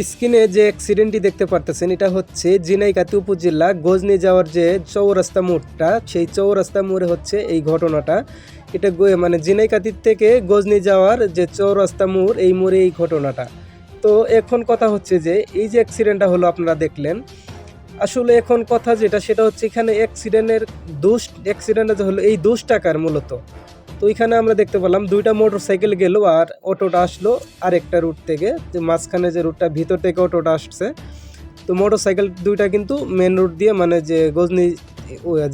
স্ক্রিনে যে অ্যাক্সিডেন্টটি দেখতে পারতেছেন এটা হচ্ছে ঝিনাইগাতি উপজেলা গজনি যাওয়ার যে চৌরাস্তা মোড়টা, সেই চৌরাস্তা মোড়ে হচ্ছে এই ঘটনাটা। এটা মানে ঝিনাইগাতির থেকে গজনি যাওয়ার যে চৌরাস্তা মোড়, এই মোড়ে এই ঘটনাটা। তো এখন কথা হচ্ছে যে এই যে অ্যাক্সিডেন্টটা হলো আপনারা দেখলেন, আসলে এখন কথা যেটা সেটা হচ্ছে এখানে অ্যাক্সিডেন্টটা যে হলো এই 2 টাকার মূলত। তো এখানে আমরা দেখতে পেলাম দুইটা মোটরসাইকেল গেল আর অটোটা আসলো আরেকটা রুট থেকে, যে মাঝখানে যে রুটটা ভিতর থেকে অটোটা আসছে। তো মোটরসাইকেল দুইটা কিন্তু মেন রুট দিয়ে, মানে যে গজনি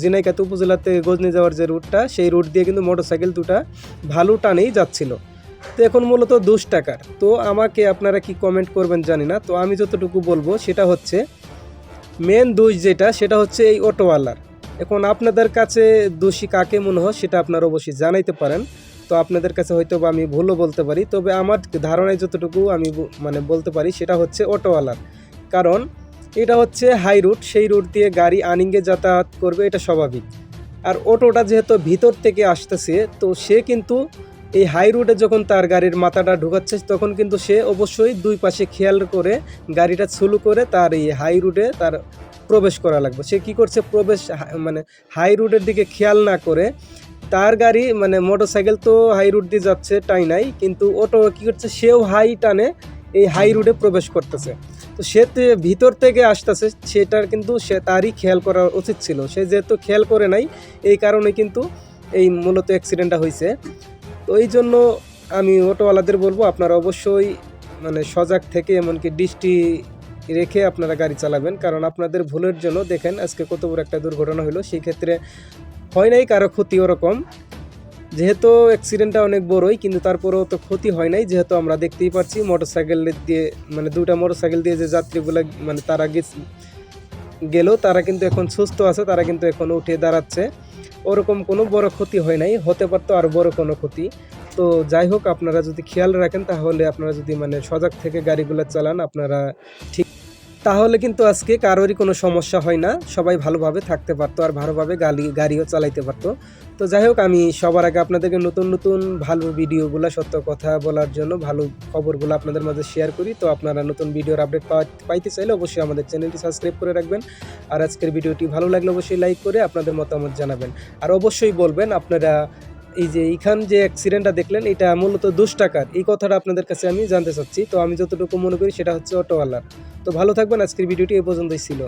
ঝিনাইগাতি উপজেলাতে গজনি যাওয়ার যে রুটটা, সেই রুট দিয়ে কিন্তু মোটরসাইকেল দুটা ভালো টানেই যাচ্ছিল। তো এখন মূলত 2 টাকার। তো আমাকে আপনারা কি কমেন্ট করবেন জানি না, তো আমি যতটুকু বলবো সেটা হচ্ছে মেন দোষ যেটা সেটা হচ্ছে এই অটোওয়ালার। এখন আপনাদের কাছে দোষী কাকে মনে হয় সেটা আপনারা অবশ্যই জানাইতে পারেন। তো আপনাদের কাছে হয়তো বা আমি ভুলও বলতে পারি, তবে আমার ধারণায় যতটুকু আমি মানে বলতে পারি সেটা হচ্ছে অটোওয়ালার। কারণ এটা হচ্ছে হাই রুট, সেই রুট দিয়ে গাড়ি আনিঙ্গে যাতায়াত করবে, এটা স্বাভাবিক। আর অটোটা যেহেতু ভিতর থেকে আসতেছে, তো সে কিন্তু এই হাই রোডে যখন তার গাড়ির মাথাটা ঢুকাচ্ছে, তখন কিন্তু সে অবশ্যই দুই পাশে খেয়াল করে গাড়িটা স্লো করে তার এই হাই রোডে তার প্রবেশ করা লাগবে। সে কি করছে, মানে হাই রোডের দিকে খেয়াল না করে তার গাড়ি, মানে মোটরসাইকেল তো হাই রোড দিয়ে যাচ্ছে টাই নাই, কিন্তু অটো কি করছে, সেও হাই টানে এই হাই রোডে প্রবেশ করতেছে। তো সে ভিতর থেকে আসতেছে, সেটার কিন্তু সে তারই খেয়াল করা উচিত ছিল। সে যেহেতু খেয়াল করে নাই, এই কারণে কিন্তু এই মূলত অ্যাক্সিডেন্টটা হয়েছে। তো এই জন্য আমি অটোওয়ালাদের বলবো আপনারা অবশ্যই মানে সজাগ থেকে এমনকি দৃষ্টি রেখে আপনারা গাড়ি চালাবেন। কারণ আপনাদের ভুলের জন্য দেখেন আজকে কত বড় একটা দুর্ঘটনা হলো। সেই ক্ষেত্রে হয় নাই কারো ক্ষতি ওরকম, যেহেতু অ্যাক্সিডেন্টটা অনেক বড়ই, কিন্তু তারপরেও তো ক্ষতি হয় নাই, যেহেতু আমরা দেখতেই পাচ্ছি মোটরসাইকেল দিয়ে, মানে দুটা মোটরসাইকেল দিয়ে যে যাত্রীগুলো মানে তারা গেল, তারা কিন্তু এখন সুস্থ আছে, তারা কিন্তু এখন উঠে দাঁড়াচ্ছে। ওরকম কোনো বড় ক্ষতি হয় নাই, হতে পারতো আরও বড় কোনো ক্ষতি। তো যাই হোক, আপনারা যদি খেয়াল রাখেন, তাহলে আপনারা যদি মানে সজাগ থেকে গাড়িগুলো চালান, আপনারা ঠিক, তাহলে কিন্তু আজকে কারোরই কোনো সমস্যা হয় না, সবাই ভালোভাবে থাকতে পারতো আর ভালোভাবে গাড়িও চালাইতে পারতো। তো যাই হোক, আমি সবার আগে আপনাদেরকে নতুন নতুন ভালো ভিডিওগুলো, সত্য কথা বলার জন্য ভালো খবরগুলো আপনাদের মাঝে শেয়ার করি। তো আপনারা নতুন ভিডিওর আপডেট পাইতে চাইলে অবশ্যই আমাদের চ্যানেলটি সাবস্ক্রাইব করে রাখবেন। আর আজকের ভিডিওটি ভালো লাগলে অবশ্যই লাইক করে আপনাদের মতামত জানাবেন। আর অবশ্যই বলবেন আপনারা এই যে এইখান যে অ্যাক্সিডেন্টটা দেখলেন, এটা মূলত 2 টাকার, এই কথাটা আপনাদের কাছে আমি জানতে চাচ্ছি। তো আমি যতটুকু মনে করি সেটা হচ্ছে অটোওয়ালার। তো ভালো থাকবেন, আজকের ভিডিওটি এই পর্যন্তই ছিল।